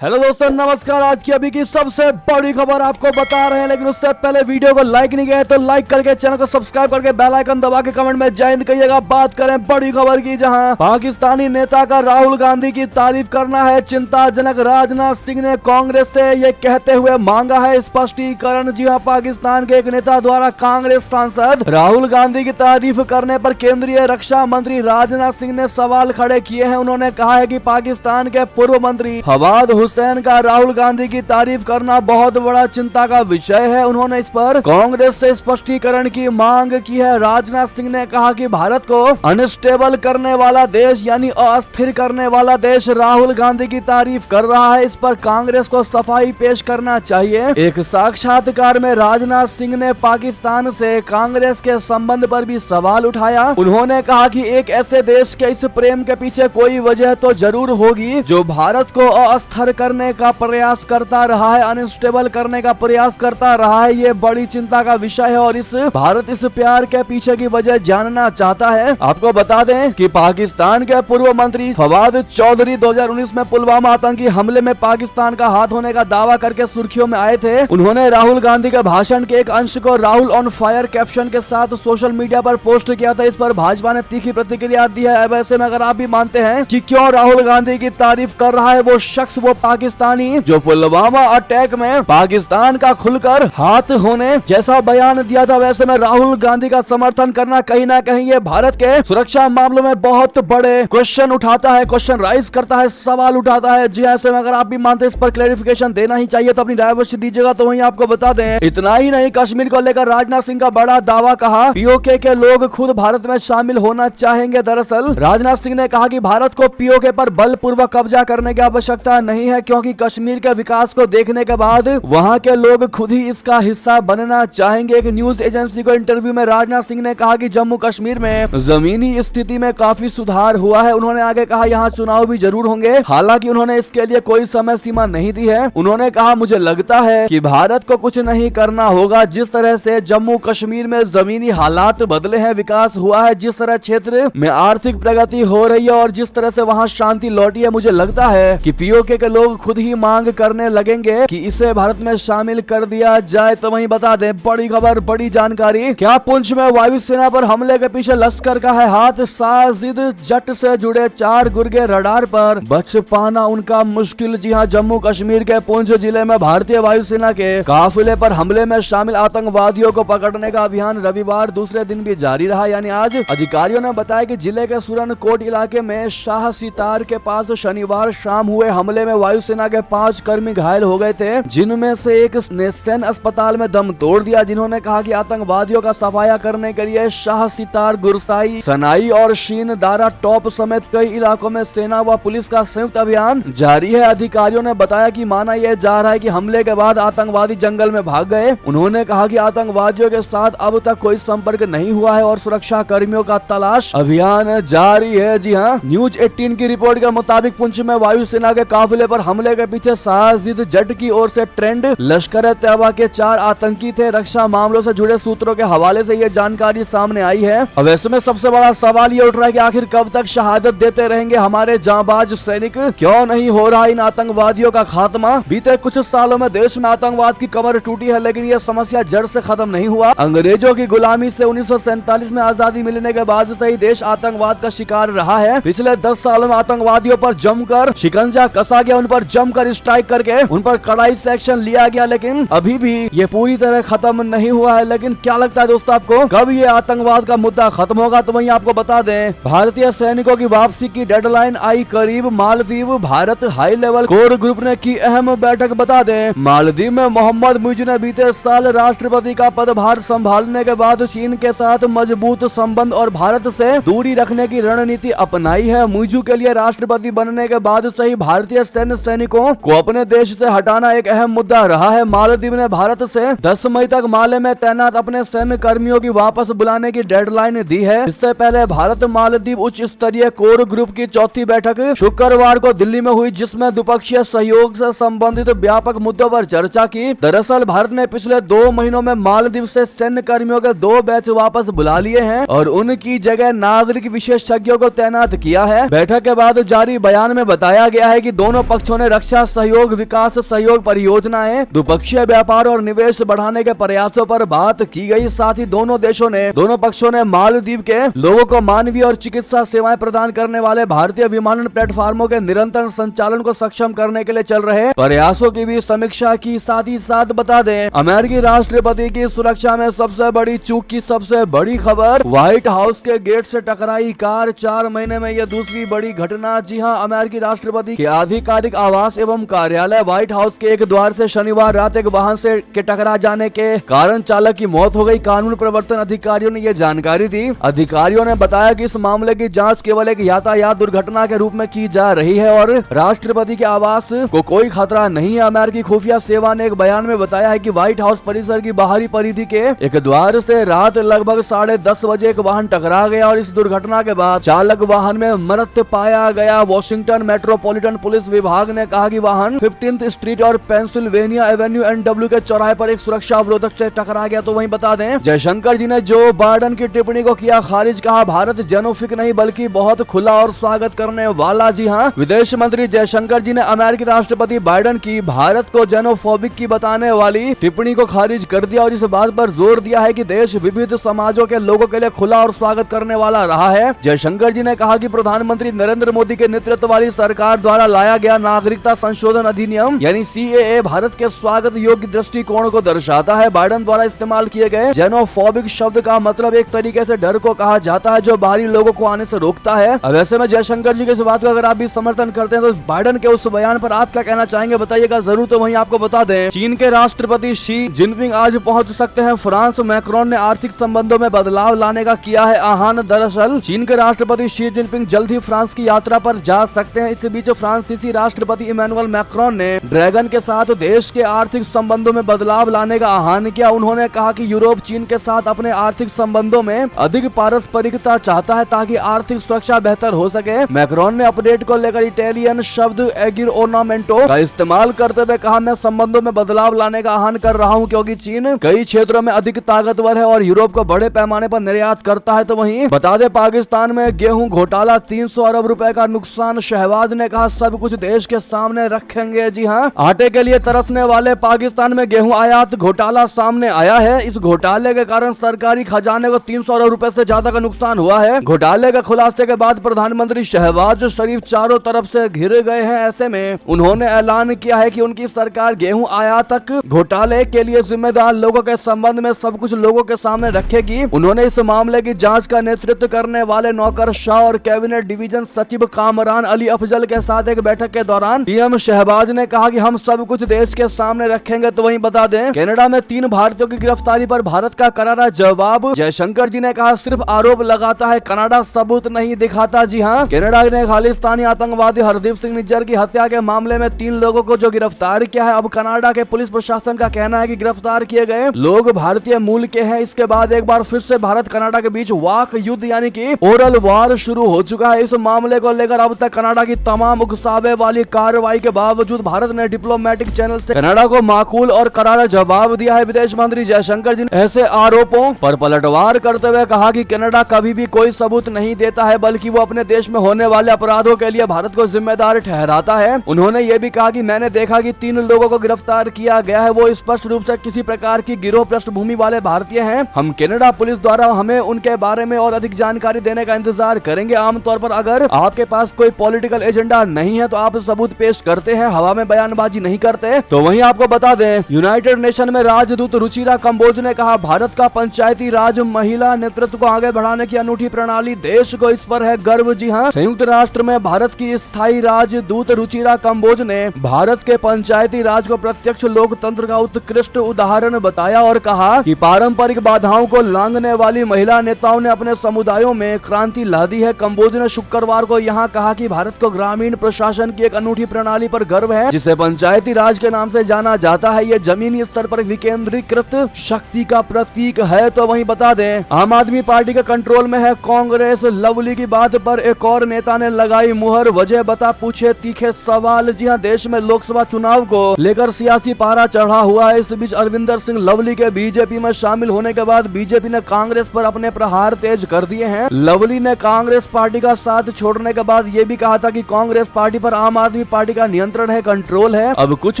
Hello दोस्तों, नमस्कार। आज की अभी की सबसे बड़ी खबर आपको बता रहे हैं, लेकिन उससे पहले वीडियो को लाइक नहीं किया तो लाइक करके चैनल को सब्सक्राइब करके बेल आइकन दबा के कमेंट में जय हिंद कहिएगा। बात करें बड़ी खबर की, जहां पाकिस्तानी नेता का राहुल गांधी की तारीफ करना है चिंताजनक। राजनाथ सिंह ने कांग्रेस से ये कहते हुए मांगा है स्पष्टीकरण। जी हां, पाकिस्तान के एक नेता द्वारा कांग्रेस सांसद राहुल गांधी की तारीफ करने पर केंद्रीय रक्षा मंत्री राजनाथ सिंह ने सवाल खड़े किए हैं। उन्होंने कहा है कि पाकिस्तान के पूर्व मंत्री फवाद हुसैन का राहुल गांधी की तारीफ करना बहुत बड़ा चिंता का विषय है। उन्होंने इस पर कांग्रेस से स्पष्टीकरण की मांग की है। राजनाथ सिंह ने कहा कि भारत को अनस्टेबल करने वाला देश यानी अस्थिर करने वाला देश राहुल गांधी की तारीफ कर रहा है। इस पर कांग्रेस को सफाई पेश करना चाहिए। एक साक्षात्कार में राजनाथ सिंह ने पाकिस्तान से कांग्रेस के संबंध पर भी सवाल उठाया। उन्होंने कहा कि एक ऐसे देश के इस प्रेम के पीछे कोई वजह तो जरूर होगी जो भारत को अस्थिर करने का प्रयास करता रहा है, अनस्टेबल करने का प्रयास करता रहा है। ये बड़ी चिंता का विषय है और भारत इस प्यार के पीछे की वजह जानना चाहता है। आपको बता दें कि पाकिस्तान के पूर्व मंत्री फवाद चौधरी 2019 में पुलवामा आतंकी हमले में पाकिस्तान का हाथ होने का दावा करके सुर्खियों में आए थे। उन्होंने राहुल गांधी के भाषण के एक अंश को राहुल ऑन फायर कैप्शन के साथ सोशल मीडिया पर पोस्ट किया था। इस पर भाजपा ने तीखी प्रतिक्रिया दी है। वैसे में अगर आप भी मानते हैं कि क्यों राहुल गांधी की तारीफ कर रहा है वो शख्स, वो पाकिस्तानी जो पुलवामा अटैक में पाकिस्तान का खुलकर हाथ होने जैसा बयान दिया था, वैसे में राहुल गांधी का समर्थन करना कहीं ना कहीं ये भारत के सुरक्षा मामलों में बहुत बड़े क्वेश्चन उठाता है, क्वेश्चन राइज करता है, सवाल उठाता है। जी ऐसे में अगर आप भी मानते हैं इस पर क्लैरिफिकेशन देना ही चाहिए तो अपनी राय अवश्य दीजिएगा। तो वहीं आपको बता दें, इतना ही नहीं, कश्मीर को लेकर राजनाथ सिंह का बड़ा दावा। कहा पीओके के लोग खुद भारत में शामिल होना चाहेंगे। दरअसल राजनाथ सिंह ने कहा कि भारत को पीओके पर बलपूर्वक कब्जा करने की आवश्यकता नहीं है, क्योंकि कश्मीर के विकास को देखने के बाद वहां के लोग खुद ही इसका हिस्सा बनना चाहेंगे। एक न्यूज एजेंसी को इंटरव्यू में राजनाथ सिंह ने कहा कि जम्मू कश्मीर में जमीनी स्थिति में काफी सुधार हुआ है। उन्होंने आगे कहा यहाँ चुनाव भी जरूर होंगे, हालांकि उन्होंने इसके लिए कोई समय सीमा नहीं दी है। उन्होंने कहा मुझे लगता है कि भारत को कुछ नहीं करना होगा। जिस तरह से जम्मू कश्मीर में जमीनी हालात बदले हैं, विकास हुआ है, जिस तरह क्षेत्र में आर्थिक प्रगति हो रही है और जिस तरह से वहाँ शांति लौटी है, मुझे लगता है कि पीओके के लोग खुद ही मांग करने लगेंगे कि इसे भारत में शामिल कर दिया जाए। तो वहीं बता दें, बड़ी खबर, बड़ी जानकारी। क्या पुंछ में वायुसेना पर हमले के पीछे लश्कर का है हाथ? साजिद जट से जुड़े 4 गुर्गे रडार पर, बच पाना उनका मुश्किल। जी हां, जम्मू कश्मीर के पुंछ जिले में भारतीय वायुसेना के काफिले पर हमले में शामिल आतंकवादियों को पकड़ने का अभियान रविवार दूसरे दिन भी जारी रहा, यानी आज। अधिकारियों ने बताया कि जिले के सुरनकोट इलाके में शाह सितार के पास शनिवार शाम हुए हमले में वायुसेना के 5 कर्मी घायल हो गए थे, जिनमें से एक ने सैन्य अस्पताल में दम तोड़ दिया। जिन्होंने कहा कि आतंकवादियों का सफाया करने के लिए शाह सितार, गुरसाई, सनाई और शीन दारा टॉप समेत कई इलाकों में सेना व पुलिस का संयुक्त अभियान जारी है। अधिकारियों ने बताया कि माना यह जा रहा है कि हमले के बाद आतंकवादी जंगल में भाग गए। उन्होंने कहा कि आतंकवादियों के साथ अब तक कोई संपर्क नहीं हुआ है और सुरक्षा कर्मियों का तलाश अभियान जारी है। जी हाँ, न्यूज 18 की रिपोर्ट के मुताबिक पुंछ में वायुसेना के काफिले पर हमले के पीछे साजिद जट की ओर से ट्रेंड लश्कर तैयबा के 4 आतंकी थे। रक्षा मामलों से जुड़े सूत्रों के हवाले से ये जानकारी सामने आई है। अब ऐसे में सबसे बड़ा सवाल ये उठ रहा है कि आखिर कब तक शहादत देते रहेंगे हमारे जांबाज सैनिक? क्यों नहीं हो रहा इन आतंकवादियों का खात्मा? बीते कुछ सालों में देश में आतंकवाद की कमर टूटी है, लेकिन यह समस्या जड़ से खत्म नहीं हुआ। अंग्रेजों की गुलामी से 1947 में आजादी मिलने के बाद से ही देश आतंकवाद का शिकार रहा है। पिछले 10 सालों में आतंकवादियों पर जमकर शिकंजा कसा गया, उन पर जमकर स्ट्राइक करके उन पर कड़ाई से एक्शन लिया गया, लेकिन अभी भी ये पूरी तरह खत्म नहीं हुआ है। लेकिन क्या लगता है दोस्तों आपको, कब ये आतंकवाद का मुद्दा खत्म होगा? तो वहीं आपको बता दें, भारतीय सैनिकों की वापसी की डेडलाइन आई करीब। Maldives Bharat high level core group ने की अहम बैठक। बता दें, मालदीव में मोहम्मद मुइज़ ने बीते साल राष्ट्रपति का पदभार संभालने के बाद चीन के साथ मजबूत संबंध और भारत से दूरी रखने की रणनीति अपनाई है। मुइज़ के लिए राष्ट्रपति बनने के बाद से ही भारतीय सैन्य सैनिकों को अपने देश से हटाना एक अहम मुद्दा रहा है। मालदीव ने भारत से 10 मई तक माले में तैनात अपने सैन्य कर्मियों की वापस बुलाने की डेडलाइन दी है। इससे पहले भारत मालदीव उच्च स्तरीय कोर ग्रुप की 4थी बैठक शुक्रवार को दिल्ली में हुई, जिसमें द्विपक्षीय सहयोग से संबंधित व्यापक मुद्दों पर चर्चा की। दरअसल भारत ने पिछले 2 महीनों में मालदीव से सैन्य कर्मियों के 2 बैच वापस बुला लिए हैं और उनकी जगह नागरिक विशेषज्ञों को तैनात किया है। बैठक के बाद जारी बयान में बताया गया है कि दोनों पक्ष पक्षों ने रक्षा सहयोग, विकास सहयोग परियोजनाएं, द्विपक्षीय व्यापार और निवेश बढ़ाने के प्रयासों पर बात की गई। साथ ही दोनों पक्षों ने मालदीव के लोगों को मानवीय और चिकित्सा सेवाएं प्रदान करने वाले भारतीय विमानन प्लेटफार्मों के निरंतर संचालन को सक्षम करने के लिए चल रहे प्रयासों की भी समीक्षा की। साथ ही साथ बता दें, अमेरिकी राष्ट्रपति की सुरक्षा में सबसे बड़ी चूक की सबसे बड़ी खबर, व्हाइट हाउस के गेट से टकराई कार। 4 महीने में यह दूसरी बड़ी घटना। जी हां, अमेरिकी राष्ट्रपति के आधिकारिक आवास एवं कार्यालय व्हाइट हाउस के एक द्वार से शनिवार रात एक वाहन से टकरा जाने के कारण चालक की मौत हो गई। कानून प्रवर्तन अधिकारियों ने यह जानकारी दी। अधिकारियों ने बताया कि इस मामले की जांच केवल एक यातायात दुर्घटना के रूप में की जा रही है और राष्ट्रपति के आवास को कोई खतरा नहीं है। अमेरिकी खुफिया सेवा ने एक बयान में बताया है कि व्हाइट हाउस परिसर की बाहरी परिधि के एक द्वार से रात लगभग 10:30 बजे एक वाहन टकरा गया और इस दुर्घटना के बाद चालक वाहन में मृत पाया गया। वॉशिंगटन मेट्रोपॉलिटन पुलिस विभाग ने कहा कि वाहन 15th स्ट्रीट और पेंसिल्वेनिया एवेन्यू NW के चौराहे पर एक सुरक्षा अवरोधक से टकरा गया। तो वहीं बता दें, जयशंकर जी ने जो बाइडेन की टिप्पणी को किया खारिज। कहा, भारत जेनोफिक नहीं बल्कि बहुत खुला और स्वागत करने वाला। जी हां, विदेश मंत्री जयशंकर जी ने अमेरिकी राष्ट्रपति बाइडेन की भारत को जेनोफोबिक की बताने वाली टिप्पणी को खारिज कर दिया और इस बात पर जोर दिया है कि देश विविध समाजों के लोगों के लिए खुला और स्वागत करने वाला रहा है। जयशंकर जी ने कहा कि प्रधानमंत्री नरेंद्र मोदी के नेतृत्व वाली सरकार द्वारा लाया गया नागरिकता संशोधन अधिनियम यानी CAA भारत के स्वागत योग्य दृष्टिकोण को दर्शाता है। बाइडेन द्वारा इस्तेमाल किए गए जेनोफोबिक शब्द का मतलब एक तरीके से डर को कहा जाता है जो बाहरी लोगों को आने से रोकता है। अब ऐसे में जयशंकर जी की इस बात का अगर आप भी समर्थन करते हैं तो बाइडेन के उस बयान पर आप क्या कहना चाहेंगे, बताइएगा जरूर। तो वहीं आपको बता दें, चीन के राष्ट्रपति शी जिनपिंग आज पहुंच सकते हैं फ्रांस। मैक्रोन ने आर्थिक संबंधों में बदलाव लाने का किया है आह्वान। दरअसल चीन के राष्ट्रपति शी जिनपिंग जल्द ही फ्रांस की यात्रा पर जा सकते हैं। इस बीच फ्रांसीसी राष्ट्रपति इमैनुअल मैक्रोन ने ड्रैगन के साथ देश के आर्थिक संबंधों में बदलाव लाने का आह्वान किया। उन्होंने कहा कि यूरोप चीन के साथ अपने आर्थिक संबंधों में अधिक पारस्परिकता चाहता है ताकि आर्थिक सुरक्षा बेहतर हो सके। मैक्रोन ने अपडेट को लेकर इटालियन शब्द एगिरोनामेंटो का इस्तेमाल करते हुए कहा, मैं संबंधों में बदलाव लाने का आह्वान कर रहा हूं क्योंकि चीन कई क्षेत्रों में अधिक ताकतवर है और यूरोप को बड़े पैमाने पर निर्यात करता है। तो वहीं बता दें, पाकिस्तान में गेहूं घोटाला 300 अरब रुपए का नुकसान। शहबाज ने कहा, सब कुछ देश के सामने रखेंगे। जी हां, आटे के लिए तरसने वाले पाकिस्तान में गेहूं आयात घोटाला सामने आया है। इस घोटाले के कारण सरकारी खजाने को 300 अरब रुपए से ज्यादा का नुकसान हुआ है। घोटाले के खुलासे के बाद प्रधानमंत्री शहबाज शरीफ चारों तरफ से घिर गए हैं। ऐसे में उन्होंने ऐलान किया है कि उनकी सरकार गेहूं आयातक घोटाले के लिए जिम्मेदार लोगों के संबंध में सब कुछ लोगों के सामने रखेगी। उन्होंने इस मामले की जांच का नेतृत्व करने वाले नौकरशाह और कैबिनेट डिवीजन सचिव कामरान अली अफजल के साथ एक बैठक के दौरान पीएम शहबाज ने कहा कि हम सब कुछ देश के सामने रखेंगे। तो वहीं बता दें, कनाडा में 3 भारतीयों की गिरफ्तारी पर भारत का करारा जवाब। जयशंकर जी ने कहा, सिर्फ आरोप लगाता है, कनाडा सबूत नहीं दिखाता। जी हां, कनाडा ने खालिस्तानी आतंकवादी हरदीप सिंह निज्जर की हत्या के मामले में 3 लोगों को जो गिरफ्तार किया है। अब कनाडा के पुलिस प्रशासन का कहना है कि गिरफ्तार किए गए लोग भारतीय मूल के हैं। इसके बाद एक बार फिर से भारत कनाडा के बीच वाक युद्ध यानी कि ओरल वार शुरू हो चुका है। इस मामले को लेकर अब तक कनाडा की तमाम उकसावे वाली कार्रवाई के बावजूद भारत ने डिप्लोमेटिक चैनल से कनाडा को माकूल और करारा जवाब दिया है। विदेश मंत्री जयशंकर जी ने ऐसे आरोपों पर पलटवार करते हुए कहा कि कनाडा कभी भी कोई सबूत नहीं देता है बल्कि वो अपने देश में होने वाले अपराधों के लिए भारत को जिम्मेदार ठहराता है। उन्होंने ये भी कहा कि मैंने देखा कि 3 लोगों को गिरफ्तार किया गया है, वो स्पष्ट रूप से किसी प्रकार की गिरोह पृष्ठभूमि वाले भारतीय हैं। हम कनाडा पुलिस द्वारा हमें उनके बारे में और अधिक जानकारी देने का इंतजार करेंगे। आमतौर पर अगर आपके पास कोई पॉलिटिकल एजेंडा नहीं है तो आप सबूत पेश करते हैं, हवा में बयानबाजी नहीं करते। तो वहीं आपको बता दें, यूनाइटेड नेशन में राजदूत रुचिरा कंबोज ने कहा, भारत का पंचायती राज महिला नेतृत्व को आगे बढ़ाने की अनूठी प्रणाली, देश को इस पर है गर्व। जी हां, संयुक्त राष्ट्र में भारत की स्थायी राजदूत रुचिरा कंबोज ने भारत के पंचायती राज को प्रत्यक्ष लोकतंत्र का उत्कृष्ट उदाहरण बताया और कहा कि पारंपरिक बाधाओं को लांघने वाली महिला नेताओं ने अपने समुदायों में क्रांति ला दी है। कंबोज ने शुक्रवार को यहाँ कहा कि भारत को ग्रामीण प्रशासन की एक अनूठी प्रणाली पर गर्व है जिसे पंचायती राज के नाम से जाना जाता है। ये जमीनी स्तर पर विकेंद्रीकृत शक्ति का प्रतीक है। तो वहीं बता दें, आम आदमी पार्टी के कंट्रोल में है कांग्रेस। लवली की बात पर एक और नेता ने लगाई मुहर, वजह बता, पूछे तीखे सवाल। जी हां, देश में लोकसभा चुनाव को लेकर सियासी पारा चढ़ा हुआ है। इस बीच अरविंदर सिंह लवली के बीजेपी में शामिल होने के बाद बीजेपी ने कांग्रेस पर अपने प्रहार तेज कर दिए हैं। लवली ने कांग्रेस पार्टी का साथ छोड़ने के बाद ये भी कहा था कि कांग्रेस पार्टी पर आम आदमी पार्टी का नियंत्रण है, कंट्रोल है। अब कुछ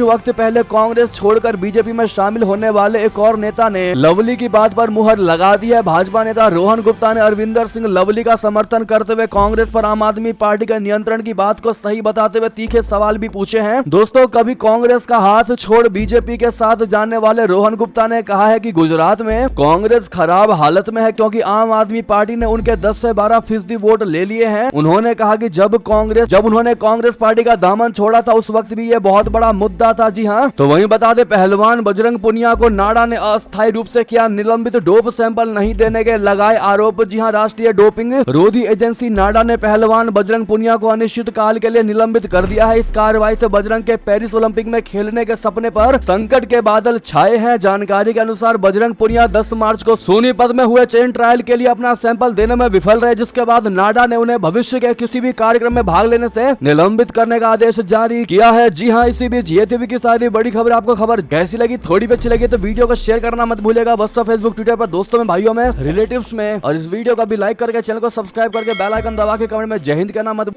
वक्त पहले कांग्रेस छोड़कर बीजेपी में शामिल होने वाले एक और नेता ने लवली की बात पर मुहर लगा दी है। भाजपा नेता रोहन गुप्ता ने अरविंदर सिंह लवली का समर्थन करते हुए कांग्रेस पर आम आदमी पार्टी के नियंत्रण की बात को सही बताते हुए तीखे सवाल भी पूछे हैं। दोस्तों, कभी कांग्रेस का हाथ छोड़ बीजेपी के साथ जाने वाले रोहन गुप्ता ने कहा है कि गुजरात में कांग्रेस खराब हालत में है क्योंकि आम आदमी पार्टी ने उनके 10 से 12% वोट ले लिए हैं। उन्होंने कहा कि जब उन्होंने कांग्रेस पार्टी का दामन छोड़ा था उस वक्त भी ये बहुत बड़ा मुद्दा था। जी हाँ, तो वहीं बता दे, पहलवान बजरंग पुनिया को नाडा ने अस्थायी रूप से किया निलंबित, डोप सैंपल नहीं देने के लगाए आरोप। जी हाँ, राष्ट्रीय डोपिंग रोधी एजेंसी नाडा ने पहलवान बजरंग पुनिया को अनिश्चित काल के लिए निलंबित कर दिया है। इस कार्रवाई से बजरंग के पेरिस ओलंपिक में खेलने के सपने पर संकट के बादल छाए हैं। जानकारी के अनुसार बजरंग पुनिया 10 मार्च को सोनीपत में हुए चेन ट्रायल के लिए अपना सैंपल देने में विफल रहे, जिसके बाद नाडा ने उन्हें भविष्य के किसी भी कार्यक्रम में भाग लेने से निलंबित करने का आदेश जारी किया है। जी हाँ, इसी बीच ये थी की सारी बड़ी खबर। आपको खबर कैसी लगी? थोड़ी भी अच्छी लगी तो वीडियो को शेयर करना मत भूलेगा। व्हाट्सएप, फेसबुक, ट्विटर पर दोस्तों में, भाइयों में, रिलेटिव्स में, और इस वीडियो को भी लाइक करके चैनल को सब्सक्राइब करके बेल आइकन दबा के कमेंट में जय हिंद कहना मत